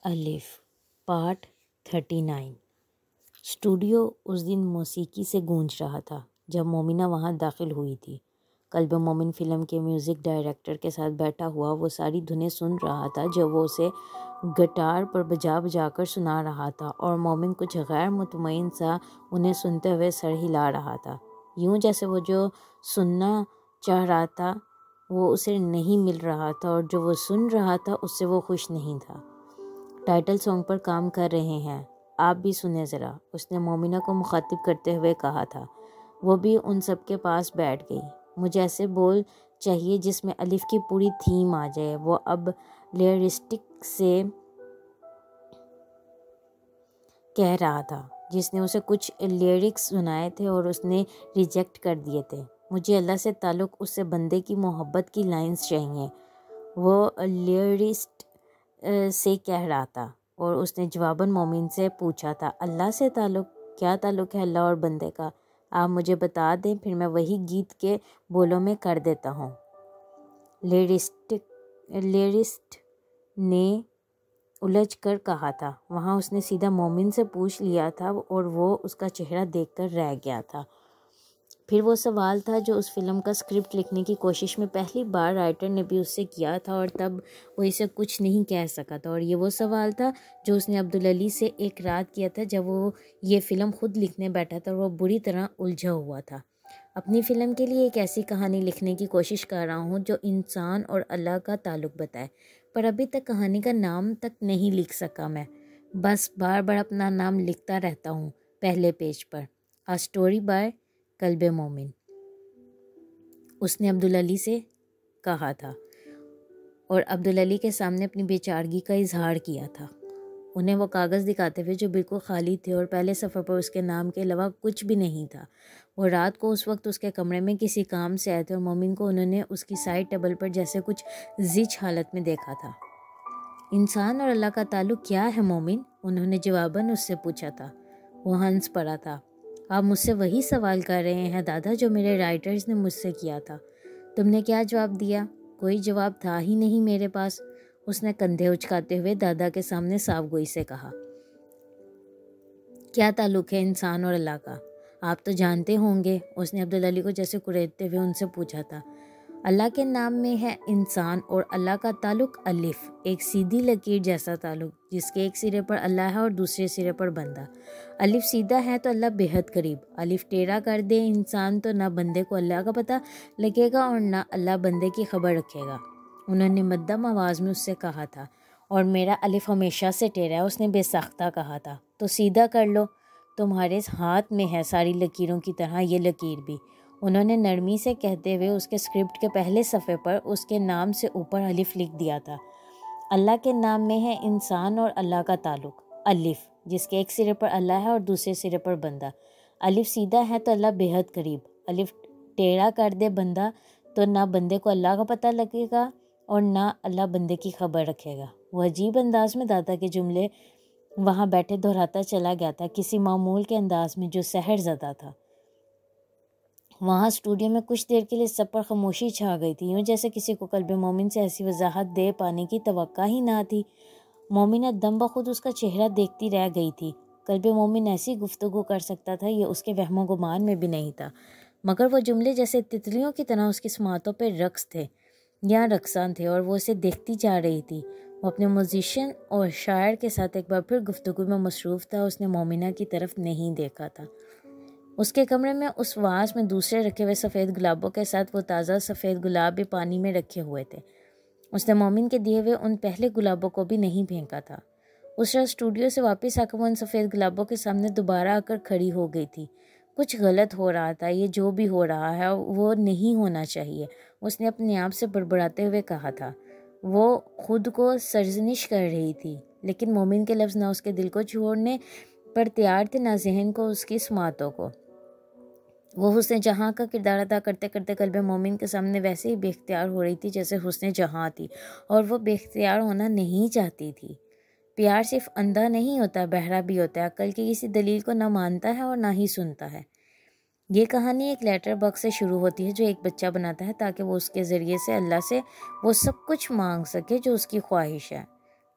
الف part 39۔ Studio اس دن موسیقی سے گونج رہا تھا جب مومنہ وہاں داخل ہوئی تھی۔ قلب مومن فلم کے میوزک ڈائریکٹر کے ساتھ بیٹھا ہوا وہ ساری دھنیں سن رہا تھا جو وہ اسے گٹار پر بجا بجا کر سنا رہا تھا، اور مومن کچھ غیر مطمئن سا انہیں سنتے ہوئے سر ہلا رہا تھا، یوں جیسے وہ جو سننا چاہ رہا تھا وہ اسے نہیں مل رہا تھا، اور جو وہ سن رہا تھا اس سے وہ خوش نہیں تھا۔ ٹائٹل سانگ پر کام کر رہے ہیں، آپ بھی سنیں ذرا، اس نے مومنہ کو مخاطب کرتے ہوئے کہا تھا۔ وہ بھی ان سب کے پاس بیٹھ گئی۔ مجھے ایسے بول چاہیے جس میں الف کی پوری تھیم آ جائے، وہ اب لیرسٹک سے کہہ رہا تھا، جس نے اسے کچھ لیرکس سنائے تھے اور اس نے ریجیکٹ کر دیے تھے۔ مجھے اللہ سے تعلق اس سے بندے کی محبت کی لائنز چاہیے، وہ لیرسٹ سے کہہ رہا تھا، اور اس نے جواباً مومن سے پوچھا تھا، اللہ سے تعلق؟ کیا تعلق ہے اللہ اور بندے کا؟ آپ مجھے بتا دیں، پھر میں وہی گیت کے بولوں میں کر دیتا ہوں۔ لیرسٹ نے الجھ کر کہا تھا۔ وہاں اس نے سیدھا مومن سے پوچھ لیا تھا، اور وہ اس کا چہرہ دیکھ کر رہ گیا تھا۔ پھر وہ سوال تھا جو اس فلم کا اسکرپٹ لکھنے کی کوشش میں پہلی بار رائٹر نے بھی اس سے کیا تھا، اور تب وہ اسے کچھ نہیں کہہ سکا تھا، اور یہ وہ سوال تھا جو اس نے عبدالعلی سے ایک رات کیا تھا جب وہ یہ فلم خود لکھنے بیٹھا تھا، اور وہ بری طرح الجھا ہوا تھا۔ اپنی فلم کے لیے ایک ایسی کہانی لکھنے کی کوشش کر رہا ہوں جو انسان اور اللہ کا تعلق بتائے، پر ابھی تک کہانی کا نام تک نہیں لکھ سکا میں، بس بار بار اپنا نام لکھتا رہتا ہوں پہلے پیج پر۔ A story by Qalb Momin, اس نے عبدالعلی سے کہا تھا، اور عبدالعلی کے سامنے اپنی بے چارگی کا اظہار کیا تھا۔ انہیں وہ کاغذ دکھاتے ہوئے جو بالکل خالی تھے، اور پہلے صفحے پر اس کے نام کے علاوہ کچھ بھی نہیں تھا۔ وہ رات کو اس وقت اس کے کمرے میں کسی کام سے آئے تھے، اور مومن کو انہوں نے اس کی سائڈ ٹیبل پر جیسے کچھ زچ حالت میں دیکھا تھا۔ انسان اور اللہ کا تعلق کیا ہے مومن؟ انہوں نے جواباً اس سے پوچھا تھا۔ وہ ہنس پڑا تھا۔ آپ مجھ سے وہی سوال کر رہے ہیں دادا جو میرے رائٹرز نے مجھ سے کیا تھا۔ تم نے کیا جواب دیا؟ کوئی جواب تھا ہی نہیں میرے پاس، اس نے کندھے اچکاتے ہوئے دادا کے سامنے صاف گوئی سے کہا۔ کیا تعلق ہے انسان اور اللہ کا؟ آپ تو جانتے ہوں گے، اس نے عبدالعلی کو جیسے کریدتے ہوئے ان سے پوچھا تھا۔ اللہ کے نام میں ہے انسان، اور اللہ کا تعلق الف، ایک سیدھی لکیر جیسا تعلق جس کے ایک سرے پر اللہ ہے اور دوسرے سرے پر بندہ۔ الف سیدھا ہے تو اللہ بےحد قریب، الف ٹیڑھا کر دے انسان تو نہ بندے کو اللہ کا پتہ لگے گا اور نہ اللہ بندے کی خبر رکھے گا، انہوں نے مدھم آواز میں اس سے کہا تھا۔ اور میرا الف ہمیشہ سے ٹیڑھا ہے، اس نے بے ساختہ کہا تھا، تو سیدھا کر لو، تمہارے ہاتھ میں ہے ساری لکیروں کی طرح یہ لکیر بھی، انہوں نے نرمی سے کہتے ہوئے اس کے اسکرپٹ کے پہلے صفحے پر اس کے نام سے اوپر الف لکھ دیا تھا۔ اللہ کے نام میں ہے انسان اور اللہ کا تعلق الف، جس کے ایک سرے پر اللہ ہے اور دوسرے سرے پر بندہ۔ الف سیدھا ہے تو اللہ بےحد قریب، الف ٹیڑھا کر دے بندہ تو نہ بندے کو اللہ کا پتہ لگے گا اور نہ اللہ بندے کی خبر رکھے گا۔ وہ عجیب انداز میں دادا کے جملے وہاں بیٹھے دہراتا چلا گیا تھا، کسی معمول کے انداز میں جو سحر زدہ تھا۔ وہاں اسٹوڈیو میں کچھ دیر کے لیے سب پر خاموشی چھا گئی تھی، یوں جیسے کسی کو قلب مومن سے ایسی وضاحت دے پانے کی توقع ہی نہ تھی۔ مومنہ دم بخود اس کا چہرہ دیکھتی رہ گئی تھی۔ قلب مومن ایسی گفتگو کر سکتا تھا یہ اس کے وہم و گمان میں بھی نہیں تھا، مگر وہ جملے جیسے تتلیوں کی طرح اس کی سماعتوں پہ رقص تھے یا رقصاں تھے، اور وہ اسے دیکھتی جا رہی تھی۔ وہ اپنے میوزیشین اور شاعر کے ساتھ ایک بار پھر گفتگو میں مصروف تھا، اس نے مومنہ کی طرف نہیں دیکھا تھا۔ اس کے کمرے میں اس واز میں دوسرے رکھے ہوئے سفید گلابوں کے ساتھ وہ تازہ سفید گلاب بھی پانی میں رکھے ہوئے تھے۔ اس نے مومن کے دیے ہوئے ان پہلے گلابوں کو بھی نہیں پھینکا تھا۔ اس رات اسٹوڈیو سے واپس آ کر وہ ان سفید گلابوں کے سامنے دوبارہ آ کر کھڑی ہو گئی تھی۔ کچھ غلط ہو رہا تھا، یہ جو بھی ہو رہا ہے وہ نہیں ہونا چاہیے، اس نے اپنے آپ سے بڑبڑاتے ہوئے کہا تھا۔ وہ خود کو سرزنش کر رہی تھی، لیکن مومن کے لفظ نہ اس کے دل کو چھوڑنے پر تیار تھے نہ ذہن کو اس کی سماعتوں کو۔ وہ حسن جہاں کا کردار ادا کرتے کرتے قلب مومن کے سامنے ویسے ہی بے اختیار ہو رہی تھی جیسے حسن جہاں تھی، اور وہ بے اختیار ہونا نہیں چاہتی تھی۔ پیار صرف اندھا نہیں ہوتا، بہرا بھی ہوتا ہے، عقل کی کسی دلیل کو نہ مانتا ہے اور نہ ہی سنتا ہے۔ یہ کہانی ایک لیٹر باکس سے شروع ہوتی ہے جو ایک بچہ بناتا ہے تاکہ وہ اس کے ذریعے سے اللہ سے وہ سب کچھ مانگ سکے جو اس کی خواہش ہے۔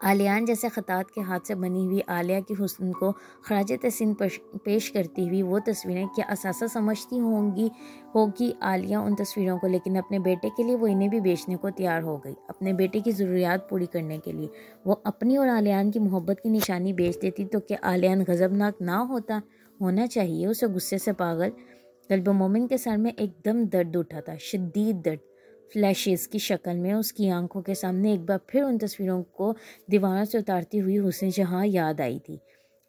آلیان جیسے خطاط کے ہاتھ سے بنی ہوئی عالیہ کی حسن کو خراج تحسین پیش کرتی ہوئی وہ تصویریں کیا اثاثہ سمجھتی ہوگی عالیہ ان تصویروں کو، لیکن اپنے بیٹے کے لیے وہ انہیں بھی بیچنے کو تیار ہو گئی۔ اپنے بیٹے کی ضروریات پوری کرنے کے لیے وہ اپنی اور آلیان کی محبت کی نشانی بیچ دیتی تو کیا آلیان غضبناک نہ ہونا چاہیے اسے غصے سے پاگل۔ قلب مومن کے سر میں ایک دم درد اٹھا تھا، شدید درد، فلیشز کی شکل میں اس کی آنکھوں کے سامنے ایک بار پھر ان تصویروں کو دیواروں سے اتارتی ہوئی حسن جہاں یاد آئی تھی۔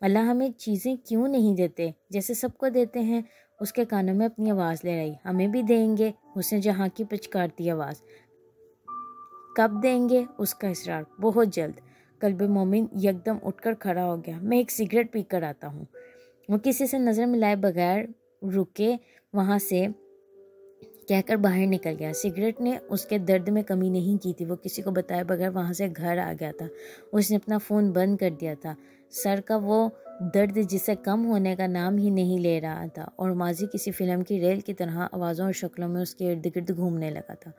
اللہ ہمیں چیزیں کیوں نہیں دیتے جیسے سب کو دیتے ہیں؟ اس کے کانوں میں اپنی آواز لے رہی، ہمیں بھی دیں گے؟ حسن جہاں کی پچکارتی آواز۔ کب دیں گے؟ اس کا اصرار۔ بہت جلد۔ قلب مومن یکدم اٹھ کر کھڑا ہو گیا۔ میں ایک سگریٹ پی کر آتا ہوں۔ وہ کسی سے نظر ملائے بغیر رکے وہاں سے کہہ کر باہر نکل گیا۔ سگریٹ نے اس کے درد میں کمی نہیں کی تھی۔ وہ کسی کو بتائے بغیر وہاں سے گھر آ گیا تھا۔ اس نے اپنا فون بند کر دیا تھا۔ سر کا وہ درد جسے کم ہونے کا نام ہی نہیں لے رہا تھا، اور ماضی کسی فلم کی ریل کی طرح آوازوں اور شکلوں میں اس کے ارد گرد گھومنے لگا تھا۔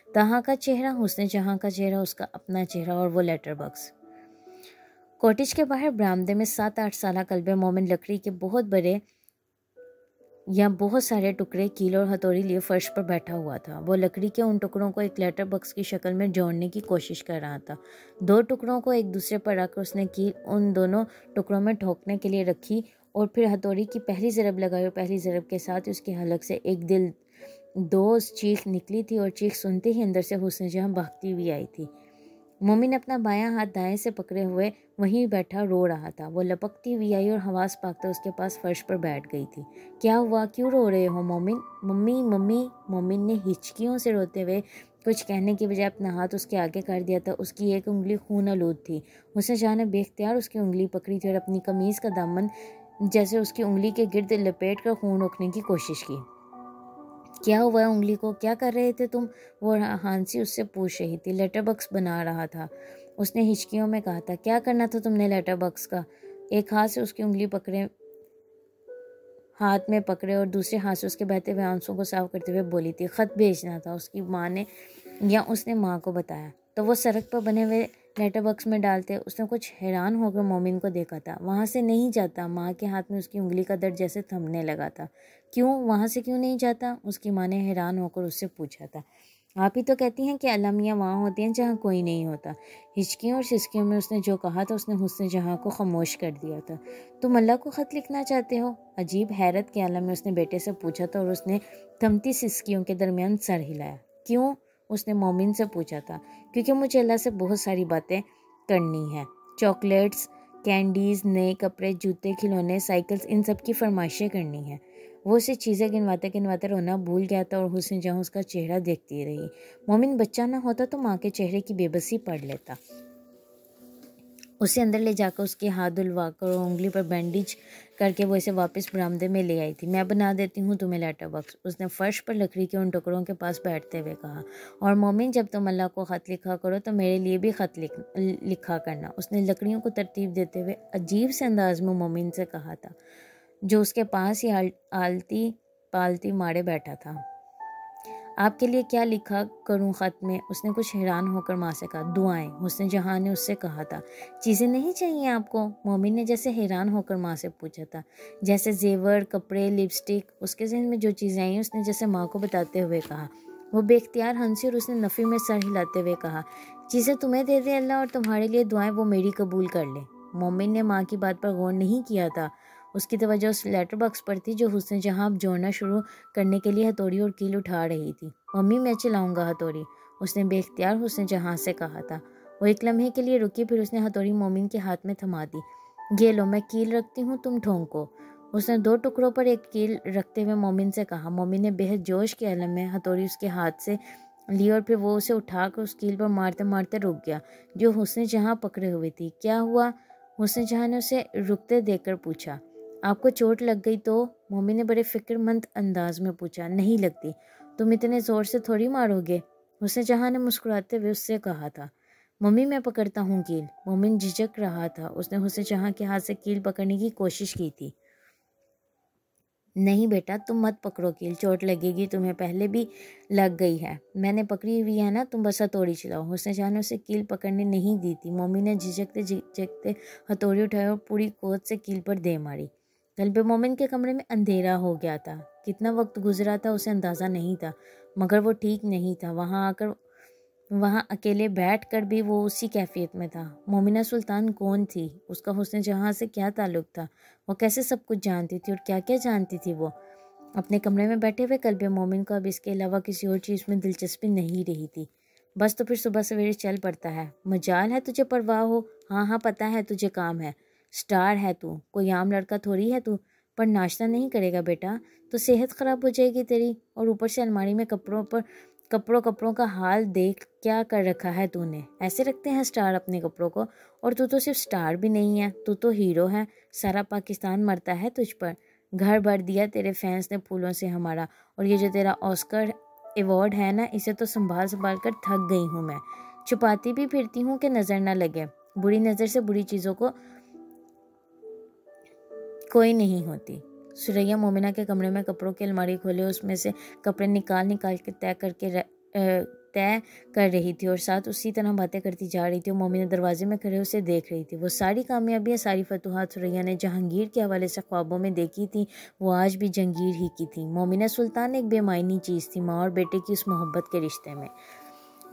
تہا کا چہرہ، حسن جہاں کا چہرہ، اس کا اپنا چہرہ، اور وہ لیٹر باکس۔ کوٹیج کے باہر برآمدے میں 7-8 سالہ قلب مومن لکڑی کے بہت سارے ٹکڑے، کیل اور ہتھوڑی لیے فرش پر بیٹھا ہوا تھا۔ وہ لکڑی کے ان ٹکڑوں کو ایک لیٹر باکس کی شکل میں جوڑنے کی کوشش کر رہا تھا۔ 2 ٹکڑوں کو ایک دوسرے پر رکھ کر اس نے کیل ان دونوں ٹکڑوں میں ٹھوکنے کے لیے رکھی اور پھر ہتھوڑی کی پہلی ضرب لگائی، اور پہلی ضرب کے ساتھ اس کی حلق سے ایک دل دوز چیخ نکلی تھی، اور چیخ سنتے ہی اندر سے حسن جہاں بھاگتی ہوئی آئی تھی۔ مومن اپنا بایاں ہاتھ دائیں سے پکڑے ہوئے وہیں بیٹھا رو رہا تھا۔ وہ لپکتی ہوئی آئی اور حواس پاکتے اس کے پاس فرش پر بیٹھ گئی تھی۔ کیا ہوا؟ کیوں رو رہے ہو مومن؟ Mummy mummy. مومن نے ہچکیوں سے روتے ہوئے کچھ کہنے کی بجائے اپنا ہاتھ اس کے آگے کر دیا تھا۔ اس کی ایک انگلی خون آلود تھی۔ حسن جہاں نے بے اختیار اس کی انگلی پکڑی تھی اور اپنی قمیض کا دامن جیسے اس کی انگلی کے گرد لپیٹ کر خون روکنے کی کوشش کی۔ کیا ہوا ہے انگلی کو؟ کیا کر رہے تھے تم؟ وہ ہانسی اس سے پوچھ رہی تھی۔ لیٹر باکس بنا رہا تھا، اس نے ہچکیوں میں کہا تھا۔ کیا کرنا تھا تم نے لیٹر باکس کا؟ ایک ہاتھ سے اس کی انگلی ہاتھ میں پکڑے اور دوسرے ہاتھ سے اس کے بہتے ہوئے آنسوں کو صاف کرتے ہوئے بولی تھی۔ خط بھیجنا تھا، اس کی ماں نے یا اس نے ماں کو بتایا تو وہ سڑک پر بنے ہوئے لیٹر باکس میں ڈالتے۔ اس نے کچھ حیران ہو کر مومن کو دیکھا تھا۔ وہاں سے نہیں جاتا۔ ماں کے ہاتھ میں اس کی انگلی کا درد جیسے تھمنے لگا تھا۔ کیوں؟ وہاں سے کیوں نہیں جاتا؟ اس کی ماں نے حیران ہو کر اس سے پوچھا تھا۔ آپ ہی تو کہتی ہیں کہ اللہ میاں وہاں ہوتے ہیں جہاں کوئی نہیں ہوتا۔ ہچکیوں اور سسکیوں میں اس نے جو کہا تھا اس نے حسن جہاں کو خاموش کر دیا تھا۔ تم اللہ کو خط لکھنا چاہتے ہو؟ عجیب حیرت کے عالم میں اس نے بیٹے سے پوچھا تھا، اور اس نے تھمتی سسکیوں کے درمیان سر ہلایا۔ کیوں؟ اس نے مومن سے پوچھا تھا۔ کیونکہ مجھے اللہ سے بہت ساری باتیں کرنی ہیں۔ چاکلیٹس، کینڈیز، نئے کپڑے، جوتے، کھلونے، سائیکلز، ان سب کی فرمائشیں کرنی ہیں۔ وہ اسے چیزیں گنواتے رونا بھول گیا تھا، اور حسن جہاں اس کا چہرہ دیکھتی رہی۔ مومن بچہ نہ ہوتا تو ماں کے چہرے کی بے بسی پڑھ لیتا۔ اسے اندر لے جا کر اس کے ہاتھ دھلوا کر اور انگلی پر بینڈیج کر کے وہ اسے واپس برآمدے میں لے آئی تھی۔ میں بنا دیتی ہوں تمہیں لیٹر باکس، اس نے فرش پر لکڑی کے ان ٹکڑوں کے پاس بیٹھتے ہوئے کہا۔ اور مومن جب تم اللہ کو خط لکھا کرو تو میرے لیے بھی خط لکھا کرنا، اس نے لکڑیوں کو ترتیب دیتے ہوئے عجیب سے انداز میں مومن سے کہا تھا، جو اس کے پاس ہی آلتی پالتی مارے بیٹھا تھا۔ آپ کے لیے کیا لکھا کروں خط میں؟ اس نے کچھ حیران ہو کر ماں سے کہا۔ دعائیں، حسن جہاں نے اس سے کہا تھا۔ چیزیں نہیں چاہیے آپ کو؟ مومن نے جیسے حیران ہو کر ماں سے پوچھا تھا۔ جیسے زیور، کپڑے، لپسٹک۔ اس کے ذہن میں جو چیزیں آئیں اس نے جیسے ماں کو بتاتے ہوئے کہا۔ وہ بے اختیار ہنسی اور اس نے نفی میں سر ہلاتے ہوئے کہا، چیزیں تمہیں دے دے اللہ، اور تمہارے لیے دعائیں وہ میری قبول کر لے۔ مومن نے ماں کی بات پر غور نہیں کیا تھا۔ اس کی توجہ اس لیٹر باکس پر تھی جو حسن جہاں جوڑنا شروع کرنے کے لیے ہتھوڑی اور کیل اٹھا رہی تھی۔ ممی میں چلاؤں گا ہتھوڑی، اس نے بے اختیار حسن جہاں سے کہا تھا۔ وہ ایک لمحے کے لیے رکی، پھر اس نے ہتھوڑی مومن کے ہاتھ میں تھما دی۔ یہ لو، میں کیل رکھتی ہوں، تم ٹھونکو، اس نے 2 ٹکڑوں پر ایک کیل رکھتے ہوئے مومن سے کہا۔ مومن نے بے حد جوش کے عالم میں ہتھوڑی اس کے ہاتھ سے لی، اور پھر وہ اسے اٹھا کر اس کیل پر مارتے مارتے رک گیا جو حسن جہاں پکڑے ہوئی تھی۔ کیا ہوا؟ حسن جہاں نے اسے رکتے دیکھ کر پوچھا۔ آپ کو چوٹ لگ گئی تو؟ مومن نے بڑے فکر مند انداز میں پوچھا۔ نہیں لگتی، تم اتنے زور سے تھوڑی مارو گے، حسن جہاں نے مسکراتے ہوئے اس سے کہا تھا۔ ممی میں پکڑتا ہوں کیل، مومن جھجک رہا تھا۔ اس نے حسن جہاں کے ہاتھ سے کیل پکڑنے کی کوشش کی تھی۔ نہیں بیٹا تم مت پکڑو کیل، چوٹ لگے گی، تمہیں پہلے بھی لگ گئی ہے، میں نے پکڑی ہوئی ہے نا، تم بس ہتھوڑی چلاؤ۔ حسن جہاں نے اسے کیل پکڑنے نہیں دی تھی۔ مومن نے جھجکتے ہتھوڑی اٹھائی اور پوری قوت سے کیل پر دے ماری۔ قلب مومن کے کمرے میں اندھیرا ہو گیا تھا۔ کتنا وقت گزرا تھا اسے اندازہ نہیں تھا، مگر وہ ٹھیک نہیں تھا۔ وہاں اکیلے بیٹھ کر بھی وہ اسی کیفیت میں تھا۔ مومنہ سلطان کون تھی؟ اس کا حسن جہاں سے کیا تعلق تھا؟ وہ کیسے سب کچھ جانتی تھی اور کیا کیا جانتی تھی وہ؟ اپنے کمرے میں بیٹھے ہوئے قلب مومن کو اب اس کے علاوہ کسی اور چیز میں دلچسپی نہیں رہی تھی۔ بس تو پھر صبح سویرے چل پڑتا ہے، مجال ہے تجھے پرواہ ہو؟ ہاں پتہ ہے تجھے کام ہے، سٹار ہے تو، کوئی عام لڑکا تھوڑی ہے تو، پر ناشتہ نہیں کرے گا بیٹا تو صحت خراب ہو جائے گی تیری، اور اوپر سے الماری میں کپڑوں کا حال دیکھ، کیا کر رکھا ہے تو نے؟ ایسے رکھتے ہیں سٹار اپنے کپڑوں کو؟ اور تو صرف سٹار بھی نہیں ہے، تو ہیرو ہے، سارا پاکستان مرتا ہے تجھ پر، گھر بھر دیا تیرے فینس نے پھولوں سے ہمارا، اور یہ جو تیرا آسکر ایوارڈ ہے نا، اسے تو سنبھال کر تھک گئی ہوں میں، چھپاتی بھی پھرتی ہوں کہ نظر نہ لگے، بری نظر سے بری چیزوں کو کوئی نہیں ہوتی۔ سریا مومنہ کے کمرے میں کپڑوں کی الماری کھولے اس میں سے کپڑے نکال کے طے کر رہی تھی اور ساتھ اسی طرح باتیں کرتی جا رہی تھی۔ مومنہ دروازے میں کھڑے اسے دیکھ رہی تھی۔ وہ ساری کامیابیاں، ساری فتوحات سریا نے جہانگیر کے حوالے سے خوابوں میں دیکھی تھی، وہ آج بھی جہانگیر ہی کی تھی۔ مومنہ سلطان ایک بے معنی چیز تھی ماں اور بیٹے کی اس محبت کے رشتے میں۔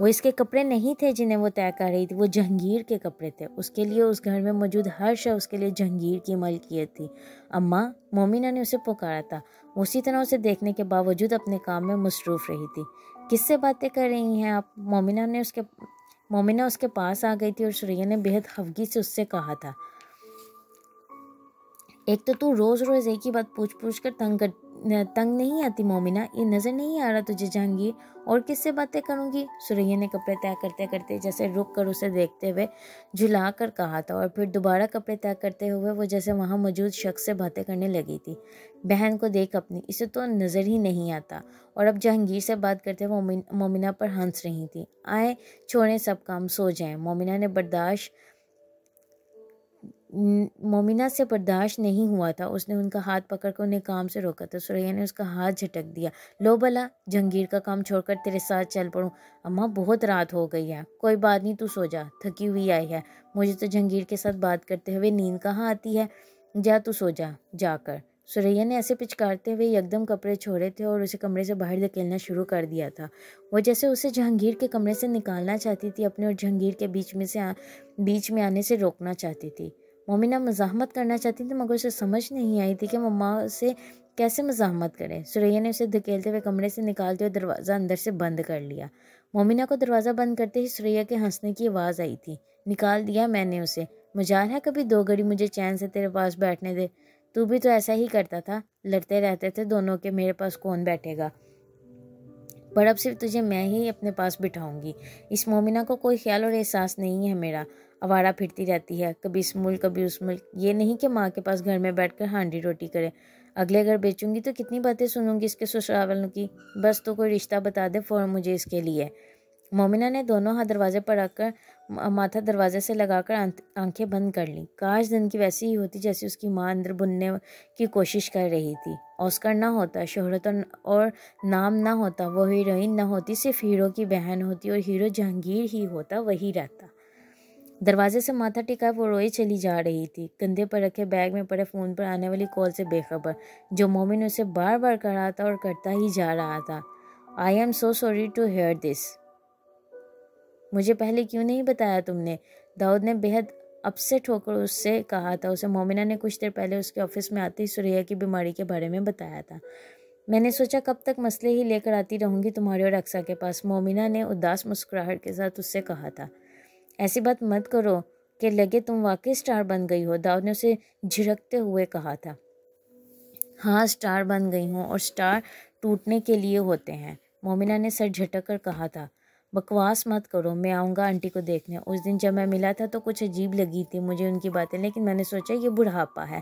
وہ اس کے کپڑے نہیں تھے جنہیں وہ طے کر رہی تھی، وہ جہانگیر کے کپڑے تھے۔ اس کے لیے اس گھر میں موجود ہر شے اس کے لیے جہانگیر کی ملکیت تھی۔ اماں، مومنہ نے اسے پکارا تھا۔ وہ اسی طرح اسے دیکھنے کے باوجود اپنے کام میں مصروف رہی تھی۔ کس سے باتیں کر رہی ہیں آپ؟ مومنہ اس کے پاس آ گئی تھی اور سریا نے بے حد خفگی سے اس سے کہا تھا، ایک تو روز ایک ہی بات پوچھ کر تنگ نہیں آتی مومنہ؟ یہ نظر نہیں آ رہا تجھے جہانگیر؟ اور کس سے باتیں کروں گی؟ سریا نے کپڑے طے کرتے کرتے جیسے رک کر اسے دیکھتے ہوئے جھلا کر کہا تھا، اور پھر دوبارہ کپڑے طے کرتے ہوئے وہ جیسے وہاں موجود شخص سے باتیں کرنے لگی تھی، بہن کو دیکھ اپنی، اسے تو نظر ہی نہیں آتا، اور اب جہانگیر سے بات کرتے ہوئے مومنہ پر ہنس رہی تھی۔ آئے چھوڑیں سب کام، سو جائیں۔ مومنہ سے برداشت نہیں ہوا تھا، اس نے ان کا ہاتھ پکڑ کر انہیں کام سے روکا تھا۔ سریا نے اس کا ہاتھ جھٹک دیا، لو بلا، جہانگیر کا کام چھوڑ کر تیرے ساتھ چل پڑوں؟ اماں بہت رات ہو گئی ہے۔ کوئی بات نہیں، تو سو جا، تھکی ہوئی آئی ہے، مجھے تو جہانگیر کے ساتھ بات کرتے ہوئے نیند کہاں آتی ہے، جا تو سو جا جا کر۔ سریا نے ایسے پچکارتے ہوئے یکدم کپڑے چھوڑے تھے اور اسے کمرے سے باہر دھکیلنا شروع کر دیا تھا۔ وہ جیسے اسے جہانگیر کے کمرے سے نکالنا چاہتی تھی، اپنے اور جہانگیر کے بیچ میں آنے سے روکنا چاہتی تھی۔ مومنہ مزاحمت کرنا چاہتی تھی، مگر اسے سمجھ نہیں آئی تھی کہ ماں سے کیسے مزاحمت کرے۔ سریا نے اسے دھکیلتے ہوئے کمرے سے نکالتے ہوئے دروازہ اندر سے بند کر لیا۔ مومنہ کو دروازہ بند کرتے ہی سریا کے ہنسنے کی آواز آئی تھی، نکال دیا میں نے اسے، مجال ہے کبھی دو گھڑی مجھے چین سے تیرے پاس بیٹھنے دے؟ تو بھی تو ایسا ہی کرتا تھا، لڑتے رہتے تھے دونوں کے، میرے پاس کون بیٹھے گا، پر اب صرف تجھے میں ہی اپنے پاس بٹھاؤں گی۔ اس مومنہ کو کوئی خیال اور احساس نہیں ہے میرا، آوارہ پھرتی رہتی ہے، کبھی اس ملک کبھی اس ملک، یہ نہیں کہ ماں کے پاس گھر میں بیٹھ کر ہانڈی روٹی کرے۔ اگلے گھر بیچوں گی تو کتنی باتیں سنوں گی اس کے سسرال والوں کی، بس تو کوئی رشتہ بتا دے فوراً مجھے اس کے لیے۔ مومنہ نے دونوں ہاتھ دروازے پر رکھ کر ماتھا دروازے سے لگا کر آنکھیں بند کر لیں۔ کاش دن کی ویسی ہی ہوتی جیسی اس کی ماں اندر بننے کی کوشش کر رہی تھی۔ آسکر نہ ہوتا، شہرت اور نام نہ ہوتا، وہ ہیروئن نہ ہوتی، صرف ہیرو کی بہن ہوتی، اور ہیرو جہانگیر ہی ہوتا، وہی رہتا۔ دروازے سے ماتھا ٹکائے وہ روئے چلی جا رہی تھی، کندھے پر رکھے بیگ میں پڑے فون پر آنے والی کال سے بے خبر، جو مومن اسے بار بار کر رہا تھا اور کرتا ہی جا رہا تھا۔ I am so sorry to hear this۔ مجھے پہلے کیوں نہیں بتایا تم نے؟ داؤد نے بے حد اپسیٹ ہو کر اس سے کہا تھا۔ اسے مومنہ نے کچھ دیر پہلے اس کے آفس میں آتے ہی سریا کی بیماری کے بارے میں بتایا تھا۔ میں نے سوچا کب تک مسئلے ہی لے کر آتی رہوں گی تمہارے اور اقصیٰ کے پاس، مومنہ نے اداس مسکراہٹ کے ساتھ اس سے کہا تھا۔ ایسی بات مت کرو کہ لگے تم واقعی سٹار بن گئی ہو، داؤد نے اسے جھڑکتے ہوئے کہا تھا۔ ہاں سٹار بن گئی ہوں، اور سٹار ٹوٹنے کے لیے ہوتے ہیں، مومنہ نے سر جھٹک کر کہا تھا۔ بکواس مت کرو، میں آؤں گا آنٹی کو دیکھنے۔ اس دن جب میں ملا تھا تو کچھ عجیب لگی تھی مجھے ان کی باتیں، لیکن میں نے سوچا یہ بڑھاپا ہے۔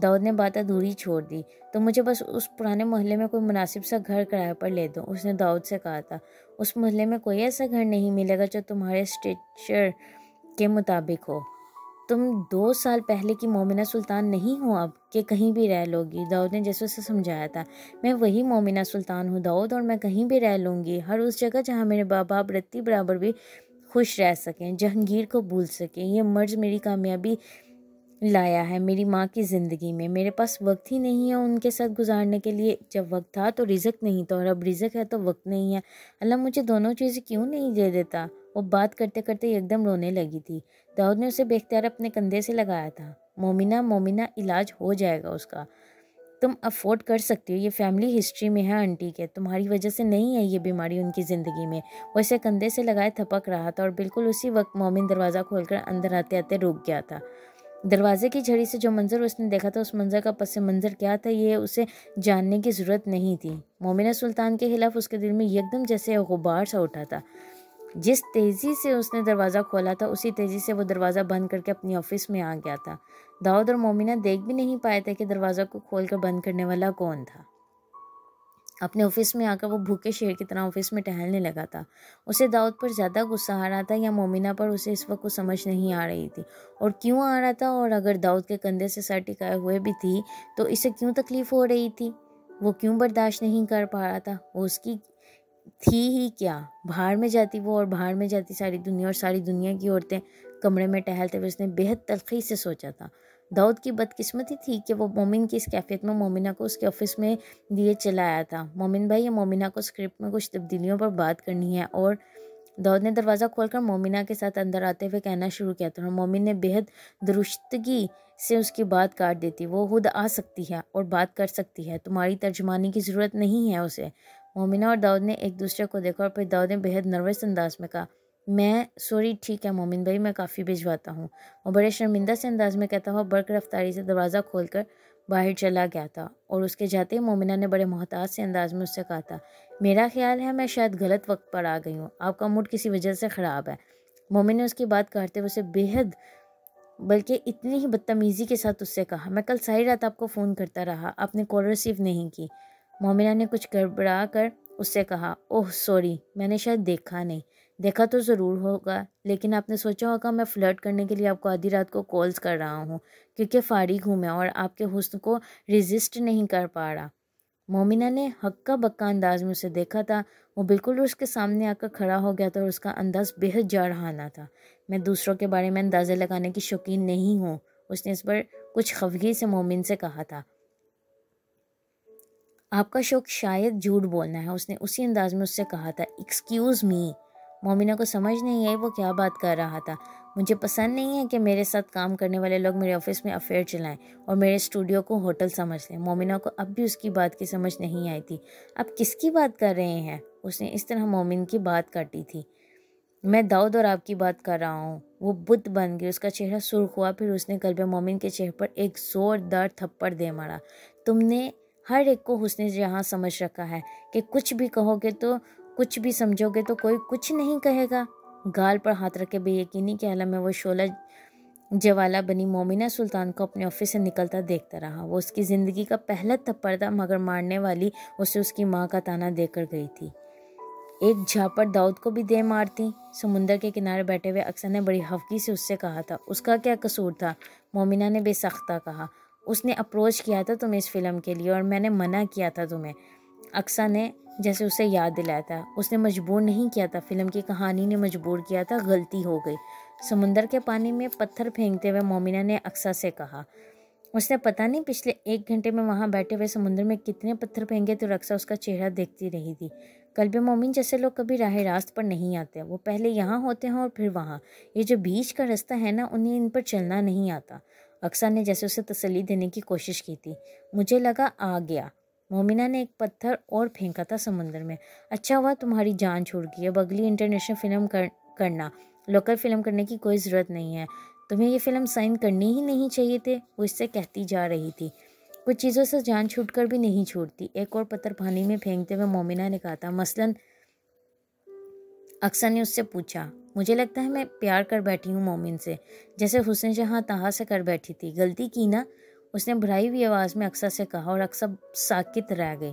داؤد نے بات ادھوری چھوڑ دی۔ تو مجھے بس اس پرانے محلے میں کوئی مناسب سا گھر کرائے پر لے دو، اس نے داؤد سے کہا تھا۔ اس محلے میں کوئی ایسا گھر نہیں ملے گا جو تمہارے اسٹیچر کے مطابق ہو۔ تم 2 سال پہلے کی مومنہ سلطان نہیں ہو اب کہ کہیں بھی رہ لو گی۔ داؤد نے جیسے اسے سمجھایا تھا، میں وہی مومنہ سلطان ہوں داؤد، اور میں کہیں بھی رہ لوں گی، ہر اس جگہ جہاں میرے باپ رتی برابر بھی خوش رہ سکیں، جہانگیر کو بھول سکیں۔ یہ مرض میری کامیابی لایا ہے میری ماں کی زندگی میں۔ میرے پاس وقت ہی نہیں ہے ان کے ساتھ گزارنے کے لیے۔ جب وقت تھا تو رزق نہیں تھا، اور اب رزق ہے تو وقت نہیں ہے۔ اللہ مجھے دونوں چیزیں کیوں نہیں دے دیتا؟ وہ بات کرتے کرتے ایک دم رونے لگی تھی۔ داؤد نے اسے بے اختیار اپنے کندھے سے لگایا تھا۔ مومنہ علاج ہو جائے گا اس کا، تم افورڈ کر سکتی ہو، یہ فیملی ہسٹری میں ہے آنٹی کے، تمہاری وجہ سے نہیں ہے یہ بیماری ان کی زندگی میں۔ وہ اسے کندھے سے لگائے تھپک رہا تھا، اور بالکل اسی وقت مومن دروازہ کھول کر اندر آتے آتے رک گیا تھا۔ دروازے کی جھڑی سے جو منظر اس نے دیکھا تھا، اس منظر کا پس منظر کیا تھا یہ اسے جاننے کی ضرورت نہیں تھی۔ مومنہ سلطان کے خلاف اس کے دل میں یکدم جیسے غبار سا اٹھا تھا۔ جس تیزی سے اس نے دروازہ کھولا تھا اسی تیزی سے وہ دروازہ بند کر کے اپنی آفس میں آ گیا تھا۔ داؤد اور مومنہ دیکھ بھی نہیں پائے تھے کہ دروازہ کو کھول کر بند کرنے والا کون تھا۔ اپنے آفس میں آ کر وہ بھوکے شیر کی طرح آفس میں ٹہلنے لگا تھا۔ اسے داؤد پر زیادہ غصہ آ رہا تھا یا مومنہ پر، اسے اس وقت کچھ سمجھ نہیں آ رہی تھی، اور کیوں آ رہا تھا، اور اگر داؤد کے کندھے سے سر ٹکائے ہوئے بھی تھی تو اسے کیوں تکلیف ہو رہی تھی؟ وہ کیوں برداشت نہیں کر پا رہا تھا؟ وہ اس کی تھی ہی کیا؟ باہر میں جاتی وہ، اور باہر میں جاتی ساری دنیا، اور ساری دنیا کی عورتیں کمرے میں ٹہلتے ہوئے۔ اس نے بےحد تلخی سے سوچا تھا، داؤد کی بدقسمتی تھی کہ وہ مومن کی اس کیفیت میں مومنہ کو اس کے آفس میں لیے چلا آیا تھا۔ مومن بھائی، یا مومنہ کو اسکرپٹ میں کچھ تبدیلیوں پر بات کرنی ہے۔ اور داؤد نے دروازہ کھول کر مومنہ کے ساتھ اندر آتے ہوئے کہنا شروع کیا تھا، اور مومن نے بےحد درستگی سے اس کی بات کاٹ دی تھی۔ وہ خود آ سکتی ہے اور بات کر سکتی ہے، تمہاری ترجمانی کی ضرورت نہیں ہے اسے۔ مومنہ اور داؤد نے ایک دوسرے کو دیکھا، اور پھر داؤد نے بےحد نروس انداز میں کہا، میں سوری، ٹھیک ہے مومن بھائی، میں کافی بھجواتا ہوں۔ وہ بڑے شرمندہ سے انداز میں کہتا ہوا برق رفتاری سے دروازہ کھول کر باہر چلا گیا تھا، اور اس کے جاتے ہی مومنہ نے بڑے محتاط سے انداز میں اس سے کہا تھا، میرا خیال ہے میں شاید غلط وقت پر آ گئی ہوں، آپ کا موڈ کسی وجہ سے خراب ہے۔ مومن نے اس کی بات کاٹتے ہوئے اسے بےحد بلکہ اتنی ہی بدتمیزی کے ساتھ اس سے کہا، میں کل ساری رات آپ کو فون کرتا رہا، آپ نے کال ریسیو نہیں کی۔ مومنہ نے کچھ گڑبڑا کر اس سے کہا، اوہ سوری، میں نے شاید دیکھا نہیں۔ دیکھا تو ضرور ہوگا، لیکن آپ نے سوچا ہوگا میں فلرٹ کرنے کے لیے آپ کو آدھی رات کو کالز کر رہا ہوں، کیونکہ فارغ ہوں میں اور آپ کے حسن کو ریزسٹ نہیں کر پا رہا۔ مومنہ نے ہکا بکا انداز میں اسے دیکھا تھا۔ وہ بالکل اس کے سامنے آ کر کھڑا ہو گیا تھا، اور اس کا انداز بےحد جارحانہ تھا۔ میں دوسروں کے بارے میں اندازے لگانے کی شوقین نہیں ہوں، اس نے اس پر کچھ خفگی سے مومن سے کہا تھا۔ آپ کا شوق شاید جھوٹ بولنا ہے، اس نے اسی انداز میں اس سے کہا تھا۔ Excuse me. مومنہ کو سمجھ نہیں آئی وہ کیا بات کر رہا تھا۔ مجھے پسند نہیں ہے کہ میرے ساتھ کام کرنے والے لوگ میرے آفس میں افیئر چلائیں اور میرے اسٹوڈیو کو ہوٹل سمجھ لیں۔ مومنہ کو اب بھی اس کی بات کی سمجھ نہیں آئی تھی۔ آپ کس کی بات کر رہے ہیں؟ اس نے اس طرح مومن کی بات کاٹی تھی۔ میں داؤد اور آپ کی بات کر رہا ہوں۔ وہ بت بن گئی، اس کا چہرہ سرخ ہوا، پھر اس نے قلب مومن کے چہرے پر ایک زوردار تھپڑ دے مارا۔ تم نے ہر ایک کو حسن جہاں سمجھ رکھا ہے کہ کچھ بھی کہو گے تو کچھ بھی سمجھو گے تو کوئی کچھ نہیں کہے گا۔ گال پر ہاتھ رکھے بے یقینی کے عالم میں وہ شعلہ جوالا بنی مومنہ سلطان کو اپنے آفس سے نکلتا دیکھتا رہا۔ وہ اس کی زندگی کا پہلا تھپڑ تھا، مگر مارنے والی اسے اس کی ماں کا تانا دے کر گئی تھی۔ ایک جھاپڑ داؤد کو بھی دے مارتی۔ سمندر کے کنارے بیٹھے ہوئے اکثر نے بڑی خفگی سے اس سے کہا تھا۔ اس کا کیا قصور تھا؟ مومنہ نے بے سختہ کہا۔ اس نے اپروچ کیا تھا تمہیں اس فلم کے لیے، اور میں نے منع کیا تھا تمہیں۔ اکثر نے جیسے اسے یاد دلایا تھا، اس نے مجبور نہیں کیا تھا، فلم کی کہانی نے مجبور کیا تھا، غلطی ہو گئی۔ سمندر کے پانی میں پتھر پھینکتے ہوئے مومنہ نے اکثر سے کہا۔ اس نے پتہ نہیں پچھلے 1 گھنٹے میں وہاں بیٹھے ہوئے سمندر میں کتنے پتھر پھینکے تو رقصہ اس کا چہرہ دیکھتی رہی تھی۔ قلب مومن جیسے لوگ کبھی راہ راست پر نہیں آتے، وہ پہلے یہاں ہوتے ہیں اور پھر وہاں۔ یہ جو بیچ کا رستہ ہے نا، انہیں ان پر چلنا نہیں آتا۔ اکثر نے جیسے اسے تسلی دینے کی کوشش کی تھی۔ مجھے لگا آ گیا۔ مومنہ نے ایک پتھر اور پھینکا تھا سمندر میں۔ اچھا ہوا تمہاری جان چھوٹ گئی، اب اگلی انٹرنیشنل فلم کرنا، لوکل فلم کرنے کی کوئی ضرورت نہیں ہے۔ تمہیں یہ فلم سائن کرنی ہی نہیں چاہیے تھے، وہ اس سے کہتی جا رہی تھی۔ کچھ چیزوں سے جان چھوٹ کر بھی نہیں چھوٹتی۔ ایک اور پتھر پانی میں پھینکتے ہوئے مومنہ نے کہا تھا، مثلاً اکثر نے اس سے پوچھا، مجھے لگتا ہے میں پیار کر بیٹھی ہوں مومن سے، جیسے حسن جہاں طہا سے کر بیٹھی تھی۔ غلطی کی نا؟ اس نے بھرائی ہوئی آواز میں اکثر سے کہا، اور اکثر ساکت رہ گئی۔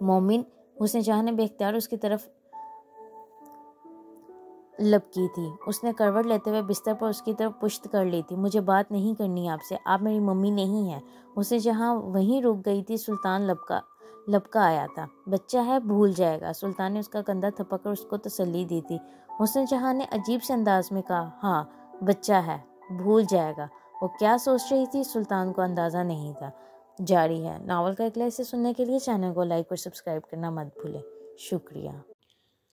مومن حسن جہاں نے بے اختیار اس کی طرف لپکی تھی۔ اس نے کروٹ لیتے ہوئے بستر پر اس کی طرف پشت کر لی تھی۔ مجھے بات نہیں کرنی آپ سے، آپ میری ممی نہیں ہیں۔ حسن جہاں وہیں رک گئی تھی۔ سلطان لپکا آیا تھا۔ بچہ ہے، بھول جائے گا۔ سلطان نے اس کا کندھا تھپک کر اس کو تسلی دی تھی۔ حسن جہاں نے عجیب سے انداز میں کہا، ہاں بچہ ہے، بھول جائے گا۔ وہ کیا سوچ رہی تھی سلطان کو اندازہ نہیں تھا۔ جاری ہے۔ ناول کا اگلا حصہ سننے کے لیے چینل کو لائک اور سبسکرائب کرنا مت بھولیں۔ شکریہ۔